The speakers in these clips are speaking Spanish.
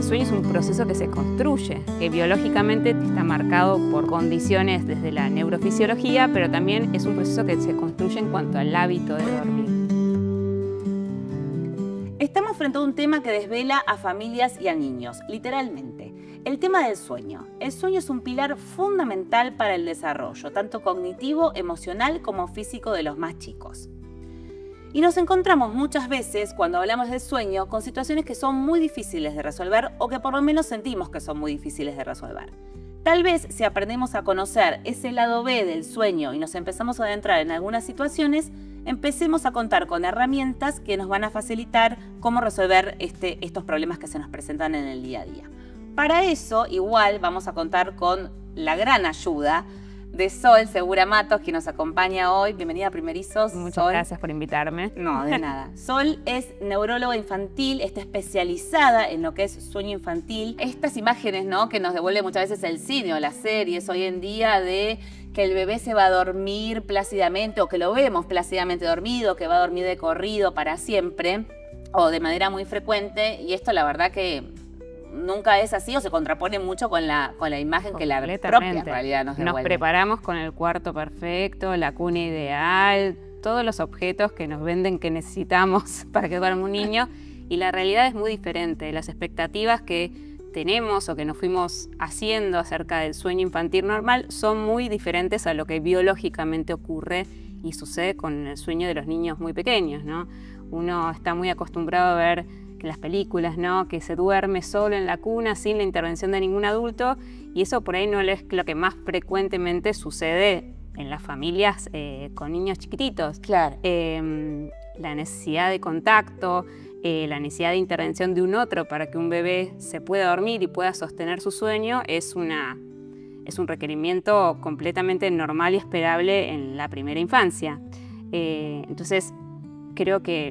El sueño es un proceso que se construye, que biológicamente está marcado por condiciones desde la neurofisiología, pero también es un proceso que se construye en cuanto al hábito de dormir. Estamos frente a un tema que desvela a familias y a niños, literalmente. El tema del sueño. El sueño es un pilar fundamental para el desarrollo, tanto cognitivo, emocional como físico de los más chicos. Y nos encontramos muchas veces, cuando hablamos del sueño, con situaciones que son muy difíciles de resolver o que por lo menos sentimos que son muy difíciles de resolver. Tal vez si aprendemos a conocer ese lado B del sueño y nos empezamos a adentrar en algunas situaciones, empecemos a contar con herramientas que nos van a facilitar cómo resolver estos problemas que se nos presentan en el día a día. Para eso, igual vamos a contar con la gran ayuda de Sol Segura Matos, que nos acompaña hoy. Bienvenida a Primerizos. Muchas gracias por invitarme. No, de nada. Sol es neuróloga infantil, está especializada en lo que es sueño infantil. Estas imágenes, ¿no?, que nos devuelve muchas veces el cine o las series hoy en día de que el bebé se va a dormir plácidamente o que lo vemos plácidamente dormido, que va a dormir de corrido para siempre o de manera muy frecuente, y esto la verdad que nunca es así o se contrapone mucho con la imagen que la propia realidad nos devuelve. Nos preparamos con el cuarto perfecto, la cuna ideal, todos los objetos que nos venden que necesitamos para que duerma un niño, y la realidad es muy diferente. Las expectativas que tenemos o que nos fuimos haciendo acerca del sueño infantil normal son muy diferentes a lo que biológicamente ocurre y sucede con el sueño de los niños muy pequeños, ¿no? Uno está muy acostumbrado a ver en las películas, ¿no?, que se duerme solo en la cuna sin la intervención de ningún adulto, y eso por ahí no es lo que más frecuentemente sucede en las familias con niños chiquititos. Claro. La necesidad de contacto, la necesidad de intervención de un otro para que un bebé se pueda dormir y pueda sostener su sueño es un requerimiento completamente normal y esperable en la primera infancia. Entonces, creo que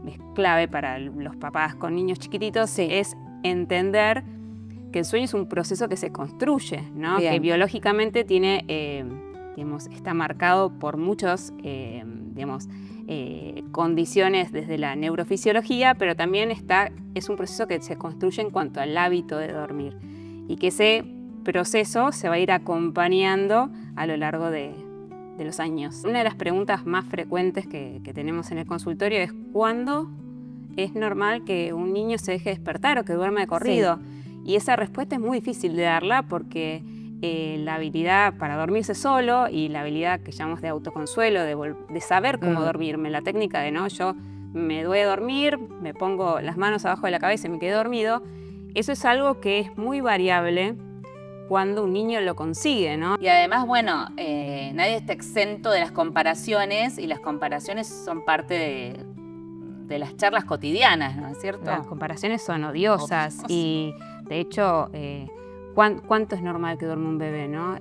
es clave para los papás con niños chiquititos es entender que el sueño es un proceso que se construye, ¿no? Que biológicamente tiene, está marcado por muchas condiciones desde la neurofisiología, pero también es un proceso que se construye en cuanto al hábito de dormir, y que ese proceso se va a ir acompañando a lo largo de los años. Una de las preguntas más frecuentes que tenemos en el consultorio es ¿cuándo es normal que un niño se deje despertar o que duerma de corrido? Sí. Y esa respuesta es muy difícil de darla porque la habilidad para dormirse solo y la habilidad que llamamos de autoconsuelo, de saber cómo dormirme, la técnica de yo me voy a dormir, me pongo las manos abajo de la cabeza y me quedo dormido, eso es algo que es muy variable cuando un niño lo consigue, ¿no? Y además, bueno, nadie está exento de las comparaciones, y las comparaciones son parte de las charlas cotidianas, ¿no es cierto? Las comparaciones son odiosas y, de hecho, ¿cuánto es normal que duerma un bebé, no?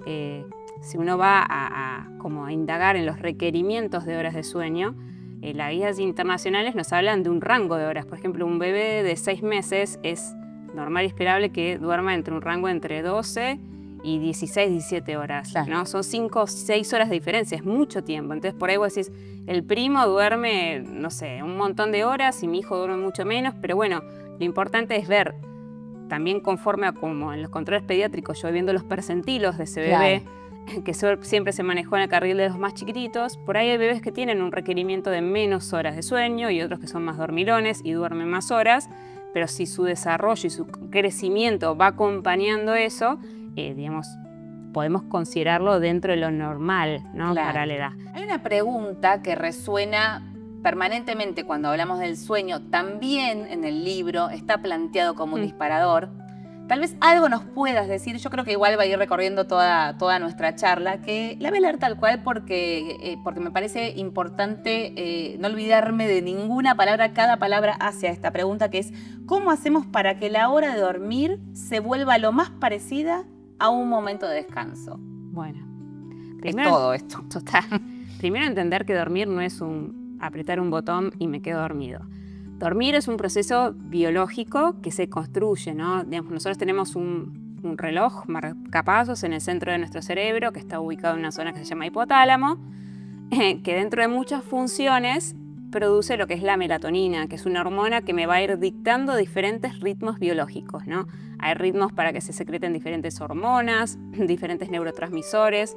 Si uno va como a indagar en los requerimientos de horas de sueño, las guías internacionales nos hablan de un rango de horas. Por ejemplo, un bebé de 6 meses es normal y esperable que duerma entre un rango entre 12 y 16, 17 horas, claro, ¿no? Son 5 o 6 horas de diferencia, es mucho tiempo. Entonces por ahí vos decís, el primo duerme, no sé, un montón de horas y mi hijo duerme mucho menos, pero bueno, lo importante es ver, también conforme a como en los controles pediátricos, yo viendo los percentilos de ese bebé, claro, que siempre se manejó en el carril de los más chiquititos, por ahí hay bebés que tienen un requerimiento de menos horas de sueño y otros que son más dormilones y duermen más horas, pero si su desarrollo y su crecimiento va acompañando eso, podemos considerarlo dentro de lo normal, ¿no? Claro. Para la edad. Hay una pregunta que resuena permanentemente cuando hablamos del sueño, también en el libro está planteado como un disparador. Tal vez algo nos puedas decir, yo creo que igual va a ir recorriendo toda nuestra charla, que la voy a leer tal cual porque me parece importante no olvidarme de ninguna palabra, cada palabra hacia esta pregunta, que es ¿cómo hacemos para que la hora de dormir se vuelva lo más parecida a un momento de descanso? Bueno, primero, es todo esto. Total. Primero entender que dormir no es apretar un botón y me quedo dormido. Dormir es un proceso biológico que se construye, ¿no? Nosotros tenemos un reloj marcapasos en el centro de nuestro cerebro que está ubicado en una zona que se llama hipotálamo, que dentro de muchas funciones produce lo que es la melatonina, que es una hormona que me va a ir dictando diferentes ritmos biológicos, ¿no? Hay ritmos para que se secreten diferentes hormonas, diferentes neurotransmisores,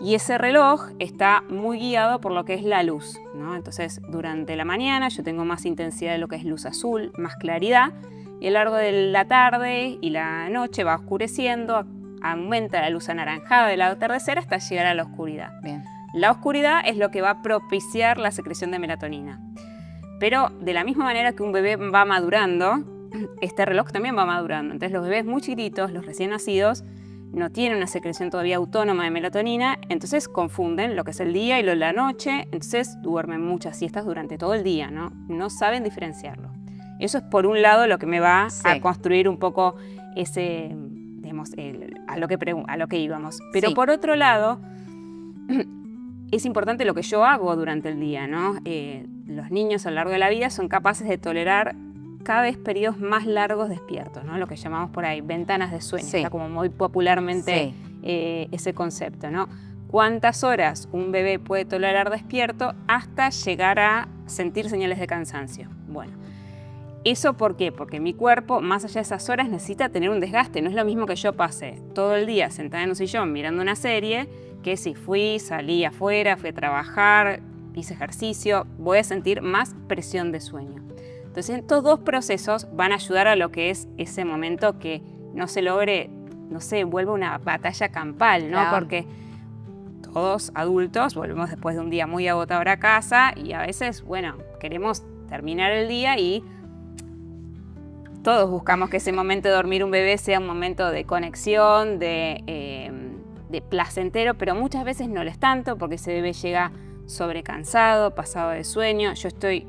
y ese reloj está muy guiado por lo que es la luz, ¿no? Entonces, durante la mañana yo tengo más intensidad de lo que es luz azul, más claridad, y a lo largo de la tarde y la noche va oscureciendo, aumenta la luz anaranjada del atardecer hasta llegar a la oscuridad. Bien. La oscuridad es lo que va a propiciar la secreción de melatonina. Pero de la misma manera que un bebé va madurando, este reloj también va madurando. Entonces los bebés muy chiquitos, los recién nacidos, no tienen una secreción todavía autónoma de melatonina, entonces confunden lo que es el día y lo de la noche, entonces duermen muchas siestas durante todo el día, ¿no? No saben diferenciarlo. Eso es por un lado lo que me va a construir un poco ese, digamos, a lo que íbamos. Pero por otro lado, es importante lo que yo hago durante el día, ¿no? Los niños a lo largo de la vida son capaces de tolerar cada vez periodos más largos despiertos, ¿no? Lo que llamamos por ahí ventanas de sueño, está como muy popularmente ese concepto, ¿no? ¿Cuántas horas un bebé puede tolerar despierto hasta llegar a sentir señales de cansancio? Bueno, ¿eso por qué? Porque mi cuerpo, más allá de esas horas, necesita tener un desgaste. No es lo mismo que yo pase todo el día sentada en un sillón mirando una serie, que si salí afuera, fui a trabajar, hice ejercicio, voy a sentir más presión de sueño. Entonces, estos dos procesos van a ayudar a lo que es ese momento que no se logre, no sé, vuelva una batalla campal, ¿no? Claro. Porque todos adultos volvemos después de un día muy agotador a casa y a veces, bueno, queremos terminar el día y todos buscamos que ese momento de dormir un bebé sea un momento de conexión, de placentero, pero muchas veces no lo es tanto porque ese bebé llega sobrecansado, pasado de sueño. Yo estoy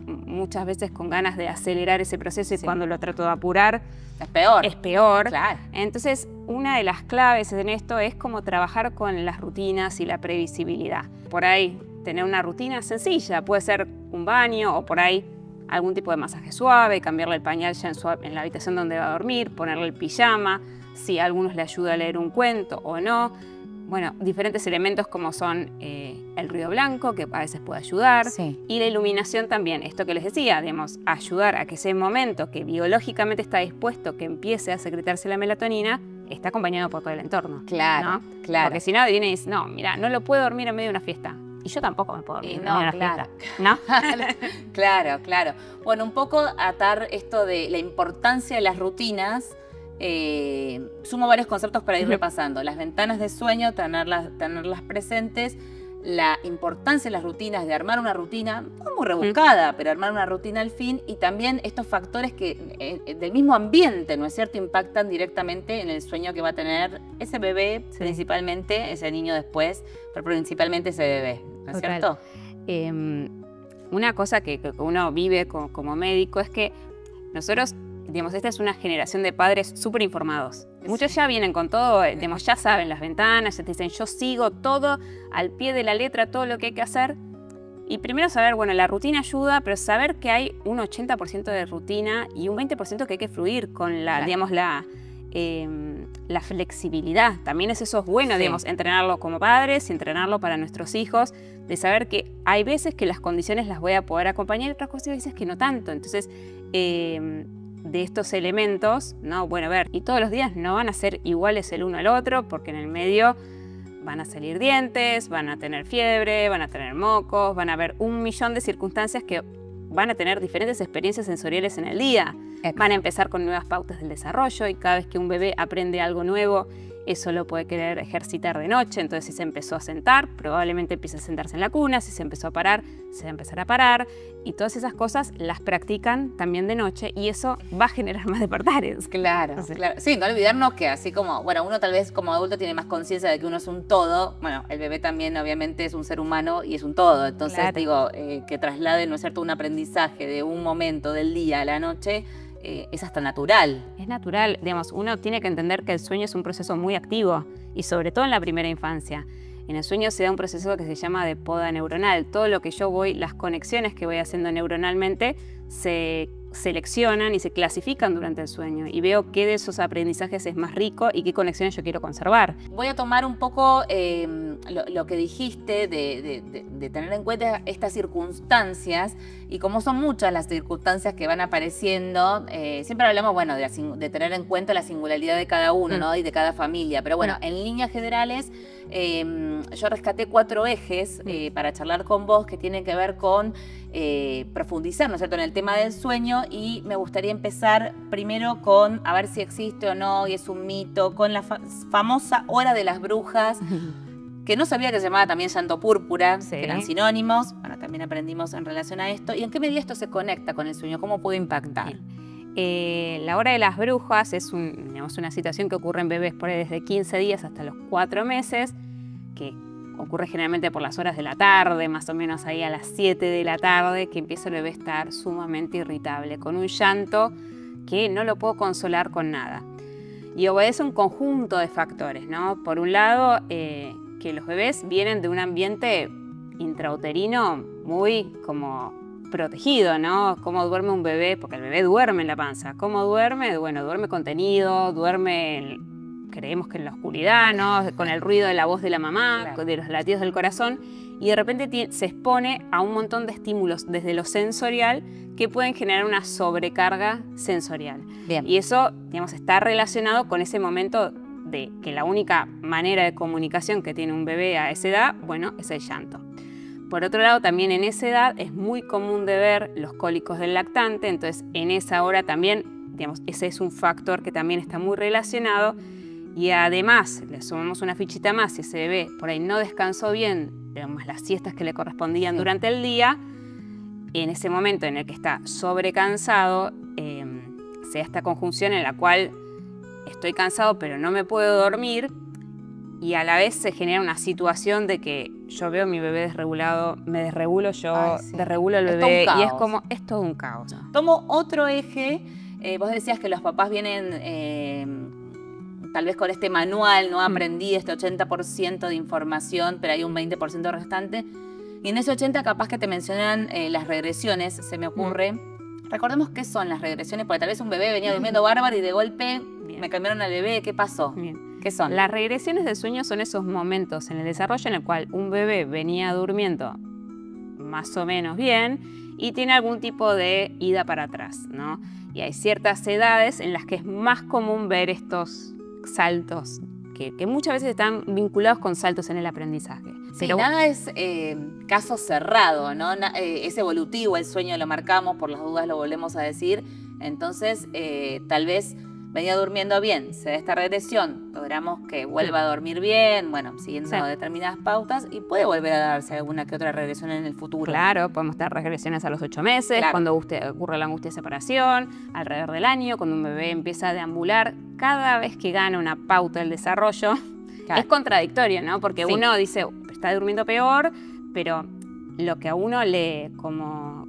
muchas veces con ganas de acelerar ese proceso y cuando lo trato de apurar es peor. Es peor. Claro. Entonces, una de las claves en esto es como trabajar con las rutinas y la previsibilidad. Por ahí, tener una rutina sencilla, puede ser un baño o por ahí algún tipo de masaje suave, cambiarle el pañal ya en la habitación donde va a dormir, ponerle el pijama, si a algunos le ayuda a leer un cuento o no. Bueno, diferentes elementos como son el ruido blanco, que a veces puede ayudar, y la iluminación también. Esto que les decía, digamos, ayudar a que ese momento que biológicamente está dispuesto, que empiece a secretarse la melatonina, está acompañado por todo el entorno. Claro, ¿no? claro. Porque si no, viene y dice, no, mira, no lo puedo dormir en medio de una fiesta. Y yo tampoco me puedo dormir en medio de una fiesta, ¿no? Claro, claro. Bueno, un poco atar esto de la importancia de las rutinas. Sumo varios conceptos para ir repasando. Las ventanas de sueño, tenerlas presentes, la importancia de las rutinas, de armar una rutina, no muy rebuscada, pero armar una rutina al fin, y también estos factores que del mismo ambiente, ¿no es cierto?, impactan directamente en el sueño que va a tener ese bebé, principalmente, ese niño después, pero principalmente ese bebé, ¿no es cierto? Una cosa que uno vive como médico es que nosotros, digamos, esta es una generación de padres súper informados. Muchos ya vienen con todo, digamos, ya saben las ventanas, ya te dicen, yo sigo todo al pie de la letra, todo lo que hay que hacer. Y primero saber, bueno, la rutina ayuda, pero saber que hay un 80% de rutina y un 20% que hay que fluir con la, digamos, la flexibilidad. También eso es bueno, digamos, entrenarlo como padres y entrenarlo para nuestros hijos, de saber que hay veces que las condiciones las voy a poder acompañar y otras cosas veces que no tanto. Entonces, de estos elementos, ¿no? Bueno, a ver, y todos los días no van a ser iguales el uno al otro, porque en el medio van a salir dientes, van a tener fiebre, van a tener mocos, van a haber un millón de circunstancias que van a tener diferentes experiencias sensoriales en el día. Van a empezar con nuevas pautas del desarrollo y cada vez que un bebé aprende algo nuevo, eso lo puede querer ejercitar de noche. Entonces, si se empezó a sentar, probablemente empiece a sentarse en la cuna. Si se empezó a parar, se va a empezar a parar. Y todas esas cosas las practican también de noche y eso va a generar más despertares. Claro, claro. Sí, no olvidarnos que así como, bueno, uno tal vez como adulto tiene más conciencia de que uno es un todo. Bueno, el bebé también obviamente es un ser humano y es un todo. Entonces, digo, que traslade, ¿no es cierto?, un aprendizaje de un momento del día a la noche, es hasta natural. Es natural, digamos, uno tiene que entender que el sueño es un proceso muy activo y sobre todo en la primera infancia. En el sueño se da un proceso que se llama de poda neuronal. Todo lo que yo las conexiones que voy haciendo neuronalmente se seleccionan y se clasifican durante el sueño y veo qué de esos aprendizajes es más rico y qué conexiones yo quiero conservar. Voy a tomar un poco lo que dijiste de tener en cuenta estas circunstancias y como son muchas las circunstancias que van apareciendo, siempre hablamos, bueno, de tener en cuenta la singularidad de cada uno, ¿no? Y de cada familia, pero bueno, en líneas generales yo rescaté 4 ejes para charlar con vos que tienen que ver con profundizar, ¿no es cierto?, en el tema del sueño, y me gustaría empezar primero con a ver si existe o no, y es un mito, con la famosa hora de las brujas, que no sabía que se llamaba también llanto púrpura, que eran sinónimos. Bueno, también aprendimos en relación a esto. ¿Y en qué medida esto se conecta con el sueño? ¿Cómo puede impactar? La hora de las brujas es una situación que ocurre en bebés por ahí desde 15 días hasta los 4 meses, que ocurre generalmente por las horas de la tarde, más o menos ahí a las 7 de la tarde, que empieza el bebé a estar sumamente irritable, con un llanto que no lo puedo consolar con nada. Y obedece a un conjunto de factores, ¿no? Por un lado, que los bebés vienen de un ambiente intrauterino muy como protegido, ¿no? ¿Cómo duerme un bebé? Porque el bebé duerme en la panza. ¿Cómo duerme? Bueno, duerme contenido, duerme, creemos que en la oscuridad, ¿no? Con el ruido de la voz de la mamá, claro, de los latidos del corazón, y de repente se expone a un montón de estímulos desde lo sensorial que pueden generar una sobrecarga sensorial. Bien. Y eso, digamos, está relacionado con ese momento de que la única manera de comunicación que tiene un bebé a esa edad, bueno, es el llanto. Por otro lado, también en esa edad es muy común de ver los cólicos del lactante, entonces en esa hora también, digamos, ese es un factor que también está muy relacionado, y además le sumamos una fichita más: si ese bebé por ahí no descansó bien, digamos, las siestas que le correspondían durante el día, en ese momento en el que está sobrecansado, se da esta conjunción en la cual estoy cansado pero no me puedo dormir, y a la vez se genera una situación de que yo veo a mi bebé desregulado, me desregulo yo, desregulo el bebé, y es como, es todo un caos. Tomo otro eje. Vos decías que los papás vienen tal vez con este manual, ¿no? Aprendí este 80% de información, pero hay un 20% restante. Y en ese 80% capaz que te mencionan las regresiones, se me ocurre. Recordemos qué son las regresiones, porque tal vez un bebé venía durmiendo bárbaro y de golpe me cambiaron al bebé. ¿Qué pasó? ¿Qué son? Las regresiones del sueño son esos momentos en el desarrollo en el cual un bebé venía durmiendo más o menos bien y tiene algún tipo de ida para atrás, ¿no? Y hay ciertas edades en las que es más común ver estos saltos, que muchas veces están vinculados con saltos en el aprendizaje. Sí, pero nada es caso cerrado, ¿no? Es evolutivo, el sueño lo marcamos, por las dudas lo volvemos a decir. Entonces, tal vez venía durmiendo bien, se da esta regresión, logramos que vuelva a dormir bien, bueno, siguiendo determinadas pautas, y puede volver a darse alguna que otra regresión en el futuro. Claro, podemos tener regresiones a los 8 meses, cuando ocurre la angustia de separación, alrededor del año, cuando un bebé empieza a deambular. Cada vez que gana una pauta del desarrollo, es contradictorio, ¿no? Porque uno dice, está durmiendo peor, pero lo que a uno le, como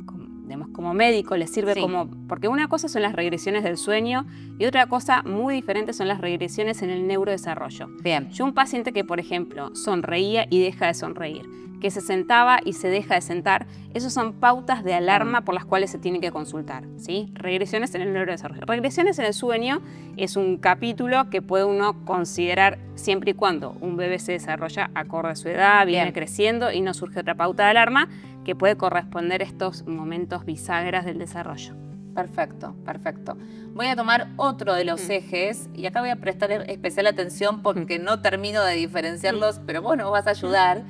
médico, le sirve como... Porque una cosa son las regresiones del sueño y otra cosa muy diferente son las regresiones en el neurodesarrollo. Bien. Yo un paciente que, por ejemplo, sonreía y deja de sonreír, que se sentaba y se deja de sentar, esos son pautas de alarma por las cuales se tiene que consultar, ¿sí? Regresiones en el neurodesarrollo. Regresiones en el sueño es un capítulo que puede uno considerar siempre y cuando un bebé se desarrolla acorde a su edad, viene creciendo y no surge otra pauta de alarma que puede corresponder a estos momentos bisagras del desarrollo. Perfecto, perfecto. Voy a tomar otro de los ejes y acá voy a prestar especial atención porque no termino de diferenciarlos, pero vos nos vas a ayudar,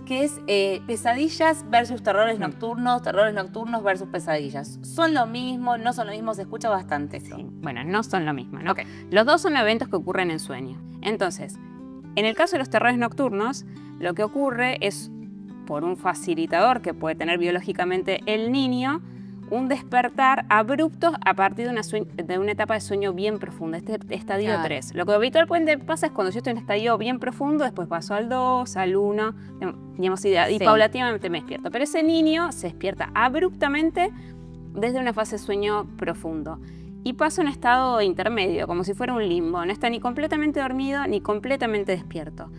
que es pesadillas versus terrores nocturnos versus pesadillas. ¿Son lo mismo? ¿No son lo mismo? Se escucha bastante eso. Sí. Bueno, no son lo mismo, ¿no? Los dos son eventos que ocurren en sueño. Entonces, en el caso de los terrores nocturnos, lo que ocurre es, por un facilitador que puede tener biológicamente el niño, un despertar abrupto a partir de una etapa de sueño bien profunda, este estadio 3. Lo que habitualmente pasa es cuando yo estoy en un estadio bien profundo, después paso al 2, al 1, digamos, y paulatinamente me despierto. Pero ese niño se despierta abruptamente desde una fase de sueño profundo y pasa a un estado intermedio, como si fuera un limbo. No está ni completamente dormido ni completamente despierto.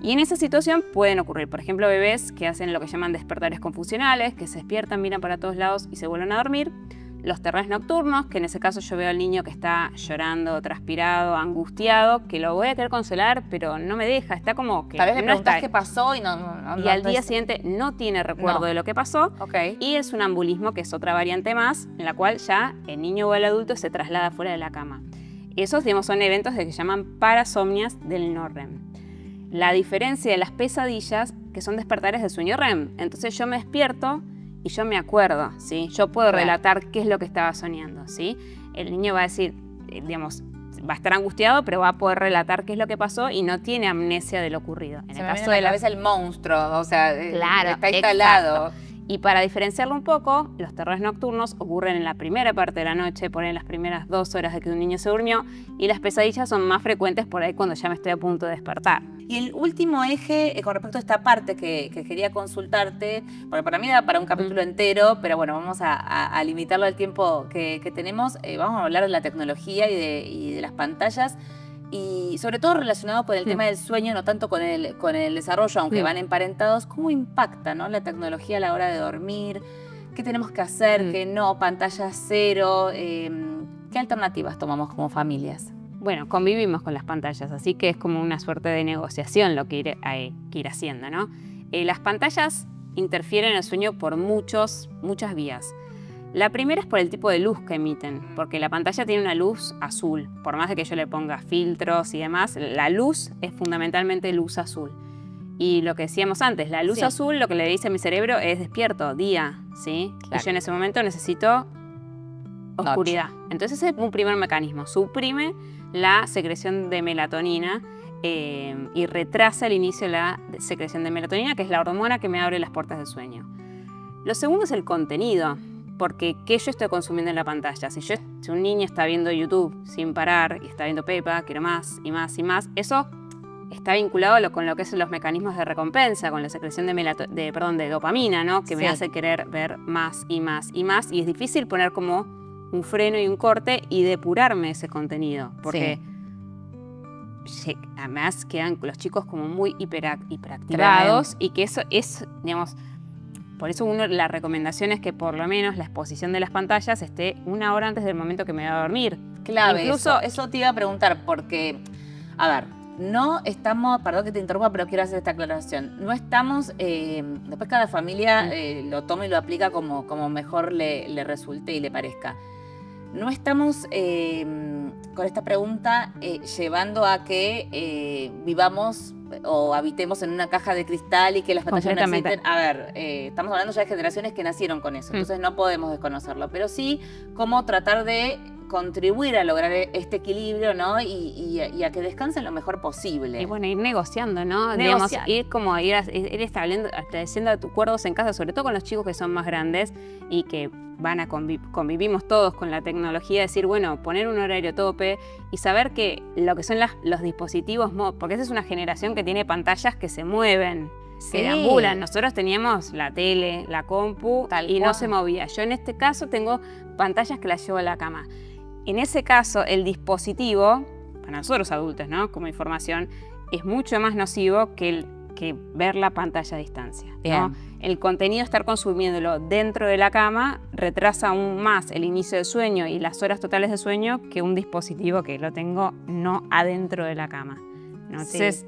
Y en esa situación pueden ocurrir, por ejemplo, bebés que hacen lo que llaman despertares confusionales, que se despiertan, miran para todos lados y se vuelven a dormir. Los terrores nocturnos, que en ese caso yo veo al niño que está llorando, transpirado, angustiado, que lo voy a querer consolar, pero no me deja, está como que Tal vez le no preguntás está. qué pasó y Y al día siguiente no tiene recuerdo de lo que pasó. Y es un ambulismo, que es otra variante más, en la cual ya el niño o el adulto se traslada fuera de la cama. Esos, digamos, son eventos que se llaman parasomnias del no REM. La diferencia de las pesadillas, que son despertares de sueño REM. Entonces yo me despierto y yo me acuerdo, ¿sí? Yo puedo relatar qué es lo que estaba soñando, ¿sí? El niño va a decir, digamos, va a estar angustiado, pero va a poder relatar qué es lo que pasó y no tiene amnesia de lo ocurrido. En el caso de la vez el monstruo, o sea, claro, está instalado. Exacto. Y para diferenciarlo un poco, los terrores nocturnos ocurren en la primera parte de la noche, por ahí en las primeras 2 horas de que un niño se durmió, y las pesadillas son más frecuentes por ahí cuando ya me estoy a punto de despertar. Y el último eje con respecto a esta parte que quería consultarte, porque para mí da para un capítulo entero, pero bueno, vamos a limitarlo al tiempo que tenemos. Vamos a hablar de la tecnología y de las pantallas, y sobre todo relacionado con el tema del sueño, no tanto con el desarrollo, aunque van emparentados. ¿Cómo impacta, ¿no?, la tecnología a la hora de dormir? ¿Qué tenemos que hacer? ¿Qué no? ¿Pantalla cero? ¿Qué alternativas tomamos como familias? Bueno, convivimos con las pantallas, así que es como una suerte de negociación lo que ir haciendo, ¿no? Las pantallas interfieren en el sueño por muchas vías. La primera es por el tipo de luz que emiten, porque la pantalla tiene una luz azul. Por más de que yo le ponga filtros y demás, la luz es fundamentalmente luz azul. Y lo que decíamos antes, la luz azul lo que le dice a mi cerebro es despierto, día, ¿sí? Claro. Y yo en ese momento necesito oscuridad. Entonces ese es un primer mecanismo, suprime la secreción de melatonina y retrasa el inicio de la secreción de melatonina, que es la hormona que me abre las puertas del sueño. Lo segundo es el contenido. Porque ¿qué yo estoy consumiendo en la pantalla? Si un niño está viendo YouTube sin parar y está viendo Peppa, quiero más y más y más, eso está vinculado con lo que son los mecanismos de recompensa, con la secreción de dopamina, ¿no? Que me hace querer ver más y más y más. Y es difícil poner como un freno y un corte y depurarme ese contenido. Porque además quedan los chicos como muy hiperactivados y que eso es, digamos... Por eso la recomendación es que por lo menos la exposición de las pantallas esté 1 hora antes del momento que me voy a dormir. Clave, incluso eso te iba a preguntar, porque, a ver, no estamos, perdón que te interrumpa, pero quiero hacer esta aclaración. No estamos, después cada familia lo toma y lo aplica como mejor le resulte y le parezca. No estamos con esta pregunta llevando a que vivamos o habitemos en una caja de cristal y que las pantallas no existen. A ver, estamos hablando ya de generaciones que nacieron con eso, entonces no podemos desconocerlo, pero sí cómo tratar de contribuir a lograr este equilibrio, ¿no? Y a que descansen lo mejor posible. Y bueno, ir negociando, ¿no? Digamos, ir estableciendo acuerdos en casa, sobre todo con los chicos que son más grandes y que convivimos todos con la tecnología, decir, bueno, poner un horario tope y saber que lo que son los dispositivos, porque esa es una generación que tiene pantallas que se mueven, que deambulan. Nosotros teníamos la tele, la compu y no se movía. Yo en este caso tengo pantallas que las llevo a la cama. En ese caso, el dispositivo, para nosotros adultos, ¿no?, como información, es mucho más nocivo que ver la pantalla a distancia, ¿no? El contenido, estar consumiéndolo dentro de la cama, retrasa aún más el inicio del sueño y las horas totales de sueño que un dispositivo que lo tengo no adentro de la cama, ¿no? Entonces,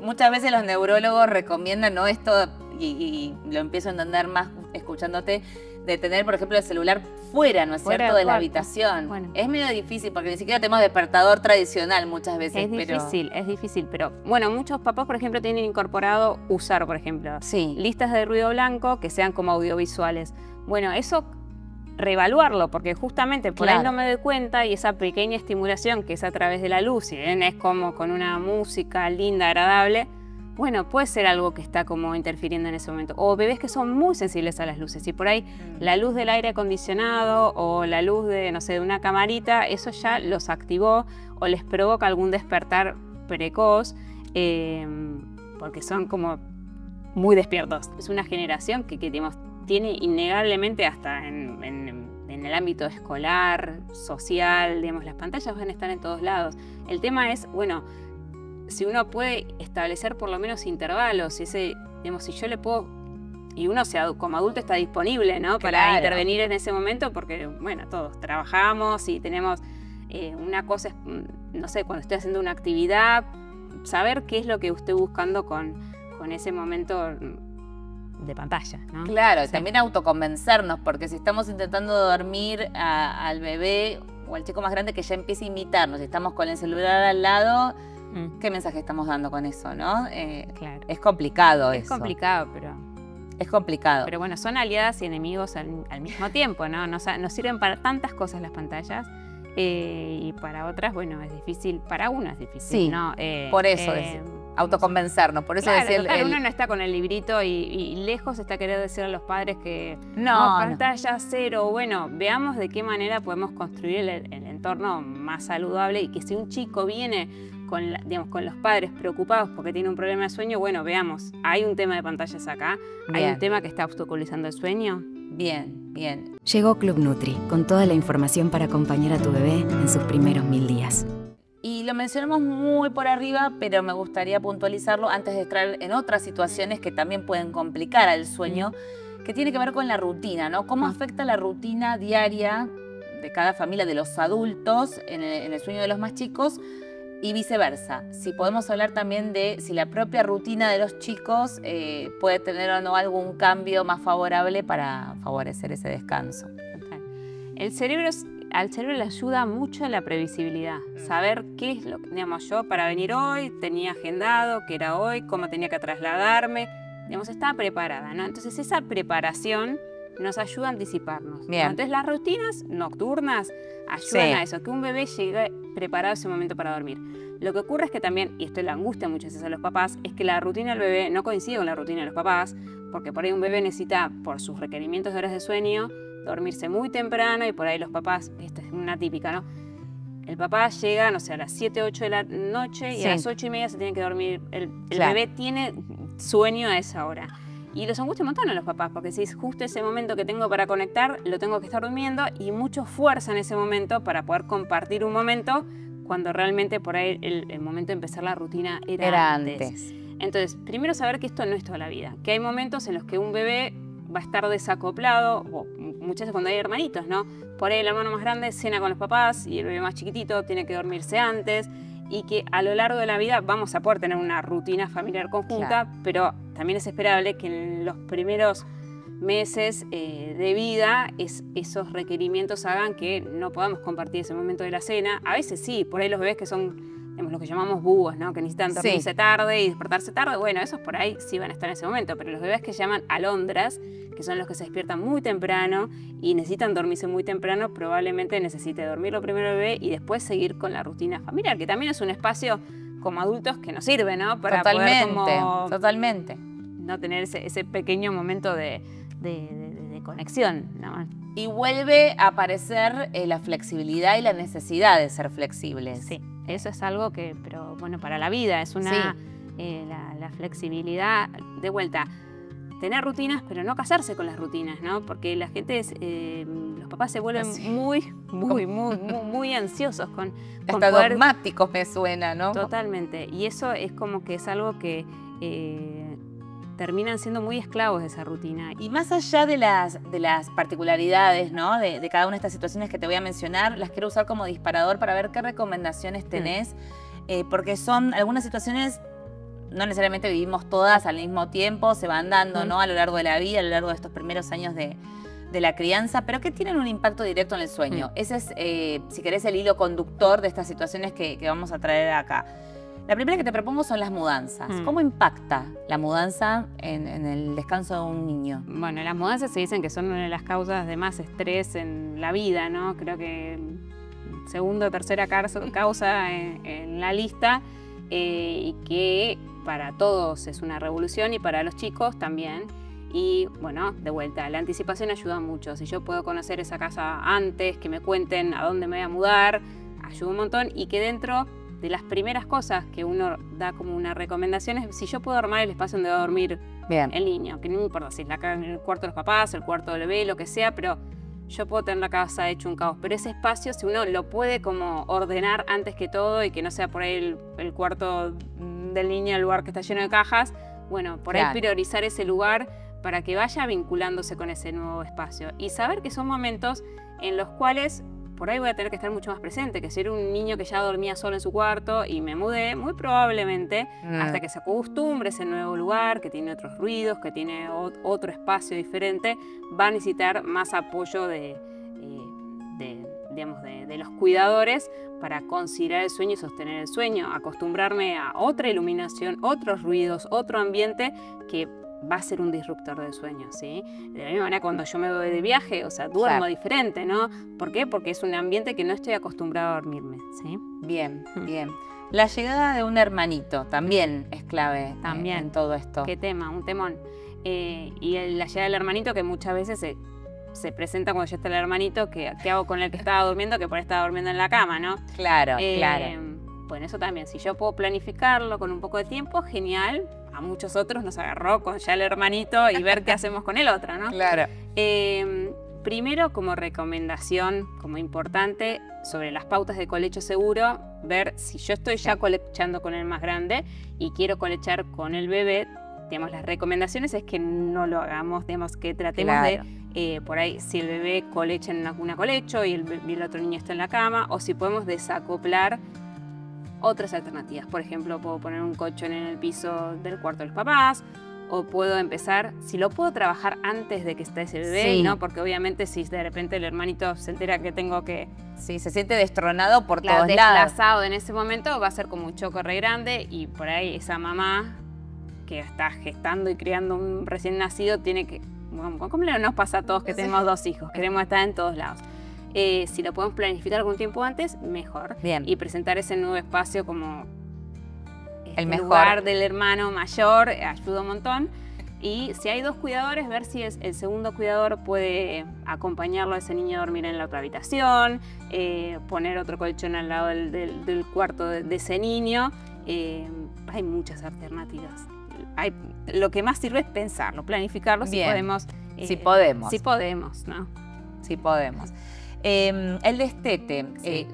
muchas veces los neurólogos recomiendan, ¿no?, esto, y lo empiezo a entender más escuchándote, de tener, por ejemplo, el celular fuera, ¿no es cierto?, de la habitación. Bueno. Es medio difícil porque ni siquiera tenemos despertador tradicional muchas veces. Es difícil, pero bueno, muchos papás, por ejemplo, tienen incorporado usar, por ejemplo, listas de ruido blanco que sean como audiovisuales. Bueno, eso reevaluarlo, porque justamente por ahí no me doy cuenta y esa pequeña estimulación que es a través de la luz, si bien es como con una música linda, agradable, bueno, puede ser algo que está como interfiriendo en ese momento. O bebés que son muy sensibles a las luces. Y por ahí la luz del aire acondicionado o la luz de, no sé, de una camarita, eso ya los activó o les provoca algún despertar precoz, porque son como muy despiertos. Es una generación que digamos, tiene innegablemente hasta en el ámbito escolar, social, digamos, las pantallas van a estar en todos lados. El tema es, bueno, si uno puede establecer por lo menos intervalos, digamos, si yo le puedo y uno como adulto está disponible, ¿no? Para intervenir en ese momento porque, bueno, todos trabajamos y tenemos una cosa, no sé, cuando estoy haciendo una actividad, saber qué es lo que estoy buscando con ese momento de pantalla, ¿no? Claro, también autoconvencernos, porque si estamos intentando dormir al bebé o al chico más grande que ya empieza a imitarnos, y estamos con el celular al lado, ¿qué mensaje estamos dando con eso, no? Claro. Es complicado eso. Es complicado, pero... Es complicado. Pero bueno, son aliadas y enemigos al mismo tiempo, ¿no? Nos sirven para tantas cosas las pantallas. Y para otras, bueno, es difícil, para uno es difícil, sí, ¿no? Por eso autoconvencernos, por eso claro, decir... uno no está con el librito y lejos está querer decir a los padres que no, pantalla cero. Bueno, veamos de qué manera podemos construir el entorno más saludable y que si un chico viene con los padres preocupados porque tiene un problema de sueño, bueno, veamos, hay un tema de pantallas acá, hay un tema que está obstaculizando el sueño. Bien, bien. Llegó Club Nutri, con toda la información para acompañar a tu bebé en sus primeros 1000 días. Y lo mencionamos muy por arriba, pero me gustaría puntualizarlo antes de entrar en otras situaciones que también pueden complicar al sueño, que tiene que ver con la rutina, ¿no? ¿Cómo afecta la rutina diaria de cada familia, de los adultos, en el sueño de los más chicos? Y viceversa, si podemos hablar también de si la propia rutina de los chicos puede tener o no algún cambio más favorable para favorecer ese descanso. Al cerebro le ayuda mucho la previsibilidad, saber qué es lo que, digamos, yo para venir hoy tenía agendado, qué era hoy, cómo tenía que trasladarme, digamos, estaba preparada, ¿no? Entonces esa preparación nos ayuda a anticiparnos, ¿no? Entonces las rutinas nocturnas ayudan a eso, que un bebé llegue preparado a ese momento para dormir. Lo que ocurre es que también, y esto le angustia muchas veces a los papás, es que la rutina del bebé no coincide con la rutina de los papás, porque por ahí un bebé necesita, por sus requerimientos de horas de sueño, dormirse muy temprano y por ahí los papás, esta es una típica, ¿no? El papá llega, no sé, a las 7, 8 de la noche y a las 8:30 se tiene que dormir. El bebé tiene sueño a esa hora. Y los angustia un montón a los papás, porque si es justo ese momento que tengo para conectar, lo tengo que estar durmiendo y mucho fuerza en ese momento para poder compartir un momento cuando realmente por ahí el momento de empezar la rutina era antes. Entonces, primero saber que esto no es toda la vida, que hay momentos en los que un bebé va a estar desacoplado, o muchas veces cuando hay hermanitos, ¿no? Por ahí el hermano más grande cena con los papás y el bebé más chiquitito tiene que dormirse antes, y que a lo largo de la vida vamos a poder tener una rutina familiar conjunta, pero también es esperable que en los primeros meses de vida esos requerimientos hagan que no podamos compartir ese momento de la cena. A veces sí, por ahí los bebés que son, digamos, lo que llamamos búhos, ¿no? Que necesitan dormirse tarde y despertarse tarde, bueno, esos por ahí sí van a estar en ese momento, pero los bebés que llaman alondras, que son los que se despiertan muy temprano y necesitan dormirse muy temprano, probablemente necesite dormirlo primero el bebé y después seguir con la rutina familiar, que también es un espacio como adultos que nos sirve, ¿no? Para poder como no tener ese pequeño momento de conexión, nada más. Y vuelve a aparecer la flexibilidad y la necesidad de ser flexibles. Sí, eso es algo que, pero bueno, para la vida es una la flexibilidad, de vuelta, tener rutinas, pero no casarse con las rutinas, ¿no? Porque la gente, los papás se vuelven muy ansiosos con hasta poder, dogmáticos me suena, ¿no? Totalmente. Y eso es como que es algo que terminan siendo muy esclavos de esa rutina. Y más allá de las particularidades, ¿no? de cada una de estas situaciones que te voy a mencionar, las quiero usar como disparador para ver qué recomendaciones tenés, porque son algunas situaciones, no necesariamente vivimos todas al mismo tiempo, se van dando, ¿no? A lo largo de la vida, a lo largo de estos primeros años de la crianza, pero que tienen un impacto directo en el sueño. Ese es, si querés, el hilo conductor de estas situaciones que vamos a traer acá. La primera que te propongo son las mudanzas. ¿Cómo impacta la mudanza en el descanso de un niño? Bueno, las mudanzas se dicen que son una de las causas de más estrés en la vida, ¿no? Creo que segunda o tercera causa en la lista, y que para todos es una revolución y para los chicos también. Y bueno, de vuelta, la anticipación ayuda mucho. Si yo puedo conocer esa casa antes, que me cuenten a dónde me voy a mudar, ayuda un montón. Y que dentro de las primeras cosas que uno da como una recomendación es si yo puedo armar el espacio donde va a dormir el niño, que no me importa si es el cuarto de los papás, el cuarto del bebé, lo que sea, pero yo puedo tener la casa hecho un caos. Pero ese espacio, si uno lo puede como ordenar antes que todo y que no sea por ahí el cuarto del niño, el lugar que está lleno de cajas, bueno, por ahí priorizar ese lugar para que vaya vinculándose con ese nuevo espacio y saber que son momentos en los cuales por ahí voy a tener que estar mucho más presente, que si era un niño que ya dormía solo en su cuarto y me mudé, muy probablemente hasta que se acostumbre a ese nuevo lugar, que tiene otros ruidos, que tiene otro espacio diferente, va a necesitar más apoyo de los cuidadores para conciliar el sueño y sostener el sueño, acostumbrarme a otra iluminación, otros ruidos, otro ambiente que va a ser un disruptor del sueño, ¿sí? De la misma manera cuando yo me voy de viaje, o sea, duermo diferente, ¿no? ¿Por qué? Porque es un ambiente que no estoy acostumbrado a dormirme, ¿sí? Bien, bien. La llegada de un hermanito también es clave en todo esto. Qué tema, un temón. Y la llegada del hermanito que muchas veces se presenta cuando ya está el hermanito, ¿qué hago con el que estaba durmiendo? Que por ahí estaba durmiendo en la cama, ¿no? Claro, claro. Bueno, eso también, si yo puedo planificarlo con un poco de tiempo, genial. A muchos otros nos agarró con ya el hermanito y ver qué hacemos con el otro, ¿no? Claro. Primero, como recomendación, como importante, sobre las pautas de colecho seguro, ver si yo estoy ya colechando con el más grande y quiero colechar con el bebé, digamos, las recomendaciones es que no lo hagamos, digamos, que tratemos de, por ahí, si el bebé colecha en alguna colecho y el otro niño está en la cama, o si podemos desacoplar otras alternativas. Por ejemplo, puedo poner un colchón en el piso del cuarto de los papás, o puedo empezar, si lo puedo trabajar antes de que esté ese bebé, ¿no? Porque obviamente si de repente el hermanito se entera que tengo que... Sí, se siente destronado por todos lados. Desplazado en ese momento va a ser como un choque re grande y por ahí esa mamá que está gestando y criando un recién nacido tiene que... ¿Cómo nos pasa a todos que tenemos 2 hijos? Queremos estar en todos lados. Si lo podemos planificar algún tiempo antes, mejor. Bien. Y presentar ese nuevo espacio como el mejor lugar del hermano mayor ayuda un montón. Y si hay 2 cuidadores, ver si el segundo cuidador puede acompañarlo a ese niño a dormir en la otra habitación, poner otro colchón al lado del cuarto de ese niño. Hay muchas alternativas. Lo que más sirve es pensarlo, planificarlo. Bien. Si podemos. Si podemos, ¿no? Si podemos. El destete,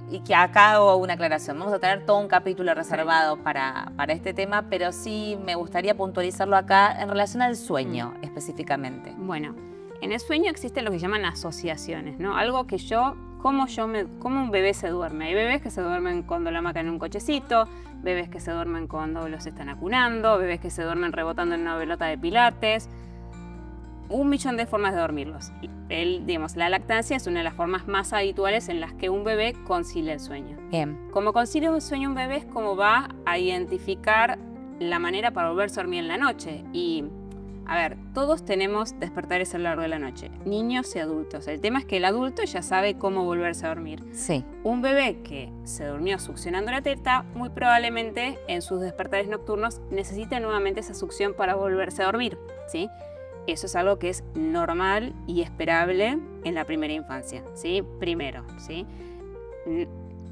y que acá hago una aclaración, vamos a tener todo un capítulo reservado para este tema, pero sí me gustaría puntualizarlo acá en relación al sueño específicamente. Bueno, en el sueño existen lo que llaman asociaciones, ¿no? Algo que cómo un bebé se duerme. Hay bebés que se duermen cuando la hamaca en un cochecito, bebés que se duermen cuando los están acunando, bebés que se duermen rebotando en una pelota de pilates. 1.000.000 de formas de dormirlos. Digamos, la lactancia es una de las formas más habituales en las que un bebé concilia el sueño. Bien. Como concilia el sueño un bebé es como va a identificar la manera para volverse a dormir en la noche. Y, a ver, todos tenemos despertares a lo largo de la noche, niños y adultos. El tema es que el adulto ya sabe cómo volverse a dormir. Sí. Un bebé que se durmió succionando la teta, muy probablemente en sus despertares nocturnos necesita nuevamente esa succión para volverse a dormir, ¿sí? Eso es algo que es normal y esperable en la primera infancia, ¿sí? Primero, ¿sí?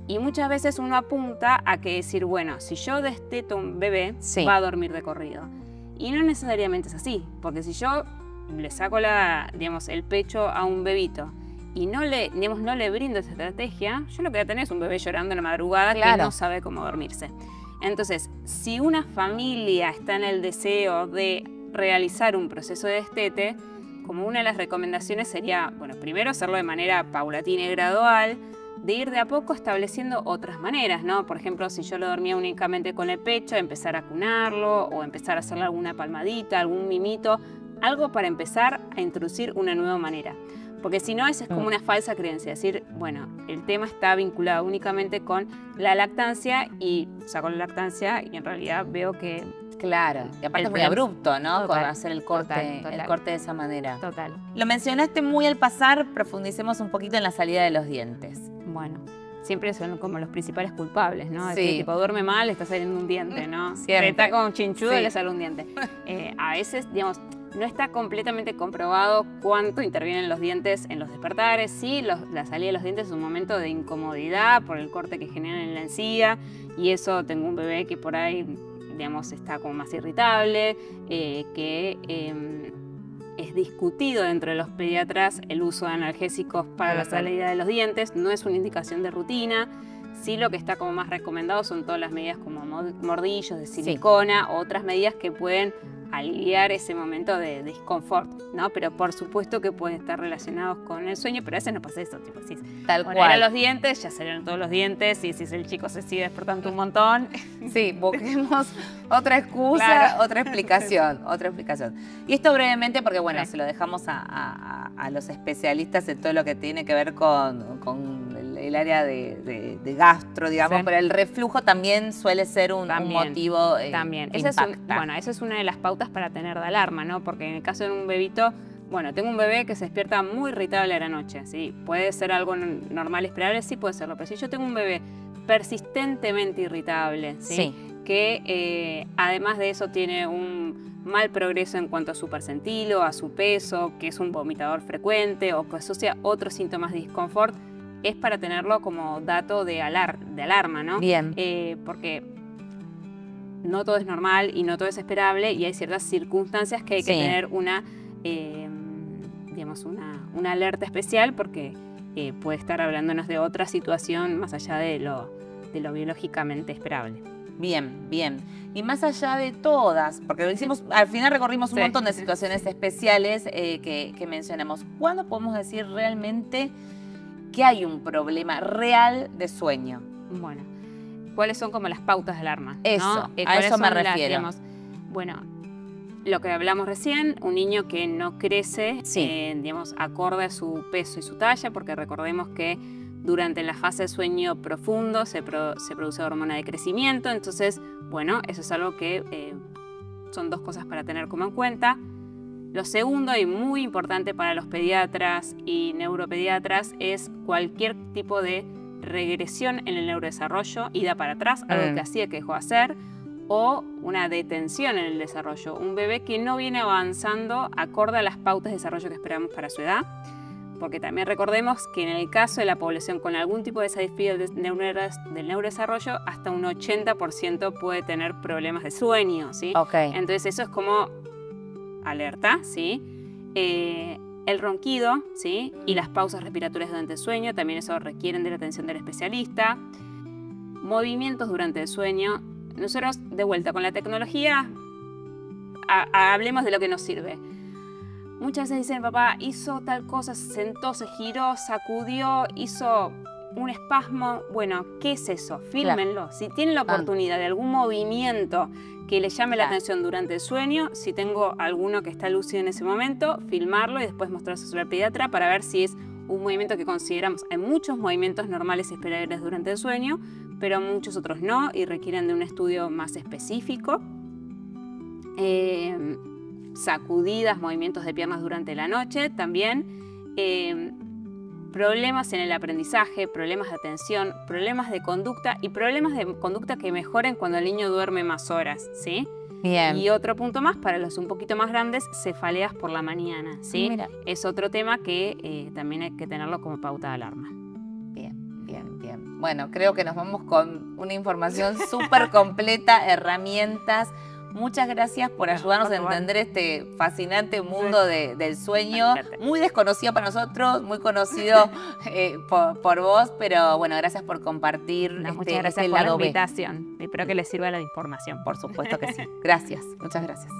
Y muchas veces uno apunta a que decir, bueno, si yo desteto a un bebé, va a dormir de corrido. Y no necesariamente es así, porque si yo le saco el pecho a un bebito y no le brindo esa estrategia, yo lo que voy a tener es un bebé llorando en la madrugada que no sabe cómo dormirse. Entonces, si una familia está en el deseo de realizar un proceso de destete, como una de las recomendaciones sería, bueno, primero hacerlo de manera paulatina y gradual, de ir de a poco estableciendo otras maneras, ¿no? Por ejemplo, si yo lo dormía únicamente con el pecho, empezar a acunarlo o empezar a hacerle alguna palmadita, algún mimito, algo para empezar a introducir una nueva manera. Porque si no, esa es como una falsa creencia, decir, bueno, el tema está vinculado únicamente con la lactancia y saco la lactancia y en realidad veo que... Claro, y aparte es muy abrupto, ¿no? Total, con hacer el corte de esa manera. Total. Lo mencionaste muy al pasar, profundicemos un poquito en la salida de los dientes. Bueno, siempre son como los principales culpables, ¿no? Sí. Decir, tipo, duerme mal, le está saliendo un diente, ¿no? Siempre. Está con un chinchudo y le sale un diente. A veces, digamos, no está completamente comprobado cuánto intervienen los dientes en los despertares. Sí, la salida de los dientes es un momento de incomodidad por el corte que generan en la encía y eso tengo un bebé que por ahí, digamos, está como más irritable, es discutido dentro de los pediatras el uso de analgésicos para la salida de los dientes, no es una indicación de rutina. Sí, lo que está como más recomendado son todas las medidas como mordillos de silicona, otras medidas que pueden aliviar ese momento de disconfort, ¿no? Pero por supuesto que pueden estar relacionados con el sueño, pero a veces no pasa eso, tipo, si Tal bueno, cual. eran los dientes, ya salieron todos los dientes, y si el chico se sigue despertando un montón. Sí, busquemos otra excusa, Claro. otra explicación. Y esto brevemente porque, bueno, Sí. se lo dejamos a los especialistas en todo lo que tiene que ver con el área de gastro, digamos, Sí. pero el reflujo también suele ser un motivo También. que Esa impacta. esa es una de las pautas para tener de alarma, ¿no? Porque en el caso de un bebito, bueno, tengo un bebé que se despierta muy irritable a la noche, ¿sí? Puede ser algo normal, esperable, sí puede serlo, pero si yo tengo un bebé persistentemente irritable, ¿sí? Que además de eso tiene un mal progreso en cuanto a su percentilo, a su peso, que es un vomitador frecuente o que asocia otros síntomas de disconfort, es para tenerlo como dato de alarma, ¿no? Bien. Porque no todo es normal y no todo es esperable y hay ciertas circunstancias que hay que Sí. tener digamos, una alerta especial porque puede estar hablándonos de otra situación más allá de lo biológicamente esperable. Bien, bien. Y más allá de todas, porque lo hicimos, al final recorrimos un Sí. montón de situaciones especiales que mencionamos. ¿Cuándo podemos decir realmente que hay un problema real de sueño? Bueno, ¿cuáles son como las pautas de alarma? Eso, ¿no? a ¿Cuáles eso me son refiero. digamos, bueno, lo que hablamos recién, un niño que no crece, Sí. digamos, acorde a su peso y su talla, porque recordemos que durante la fase de sueño profundo se produce hormona de crecimiento, entonces, bueno, eso es algo que son dos cosas para tener como en cuenta. Lo segundo y muy importante para los pediatras y neuropediatras es cualquier tipo de regresión en el neurodesarrollo, ida para atrás, algo que hacía que dejó de hacer, o una detención en el desarrollo. Un bebé que no viene avanzando acorde a las pautas de desarrollo que esperamos para su edad. Porque también recordemos que en el caso de la población con algún tipo de desafío del neurodesarrollo, hasta un 80% puede tener problemas de sueño, ¿sí? Ok. Entonces eso es como alerta, ¿sí? El ronquido, ¿sí? Y las pausas respiratorias durante el sueño, también eso requieren de la atención del especialista. Movimientos durante el sueño. Nosotros, de vuelta, con la tecnología, hablemos de lo que nos sirve. Muchas veces dicen, papá, hizo tal cosa, se sentó, se giró, sacudió, hizo un espasmo. Bueno, ¿qué es eso? Fílmenlo. Si tienen la oportunidad de algún movimiento que le llame la atención durante el sueño, si tengo alguno que está lúcido en ese momento, filmarlo y después mostrárselo al pediatra para ver si es un movimiento que consideramos. Hay muchos movimientos normales y esperables durante el sueño, pero muchos otros no y requieren de un estudio más específico. Sacudidas, movimientos de piernas durante la noche también, problemas en el aprendizaje, problemas de atención, problemas de conducta y problemas de conducta que mejoren cuando el niño duerme más horas, ¿sí? Bien. Y otro punto más, para los un poquito más grandes, cefaleas por la mañana, ¿sí? Mira. Es otro tema que también hay que tenerlo como pauta de alarma. Bien, bien, bien. Bueno, creo que nos vamos con una información súper completa, herramientas. Muchas gracias por ayudarnos a entender este fascinante mundo del sueño, muy desconocido para nosotros, muy conocido por vos, pero bueno, gracias por compartir Muchas gracias este por la lado B. invitación. Espero que les sirva la información. Por supuesto que sí. Gracias, muchas gracias.